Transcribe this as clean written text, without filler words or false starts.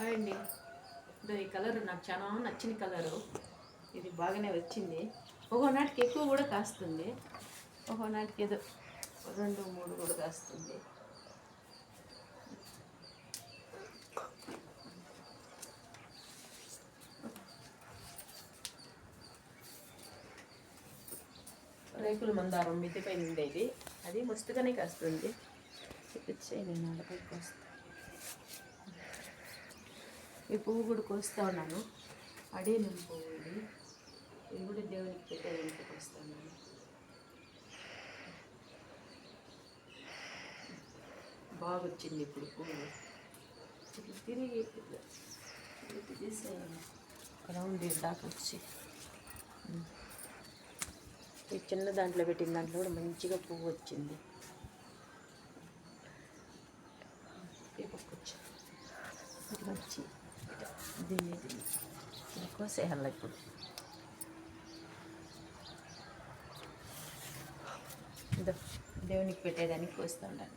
అండి ఇదో ఈ కలర్ నాకు చాలా నచ్చిన కలరు. ఇది బాగానే వచ్చింది. ఒక్కో నాటికి ఎక్కువ కూడా కాస్తుంది, ఒక్కో నాటికి ఏదో 2, 3 కూడా కాస్తుంది. రేకుల మందారం మిద్దె పైన ఉండేది, అది మస్తుగానే కాస్తుంది. నేను అడపైకి వస్తాను. ఈ పువ్వు కూడా కోస్తూ ఉన్నాను, అడేను పువ్వు ఇది. ఇది కూడా దేవునికి పెట్టేదానికి వస్తాను. బాగా వచ్చింది ఇప్పుడు పువ్వు. ఇట్లా తిరిగి తీసేయాలి రౌండ్ దాకా వచ్చి. ఈ చిన్న దాంట్లో పెట్టిన దాంట్లో కూడా మంచిగా పువ్వు వచ్చింది. ఈ పక్క వచ్చి ఇట్లా వచ్చి దీన్ని కోసేయాలి ఇప్పుడు. ఇదో దేవునికి పెట్టేదానికి కోస్తూ ఉండాలి.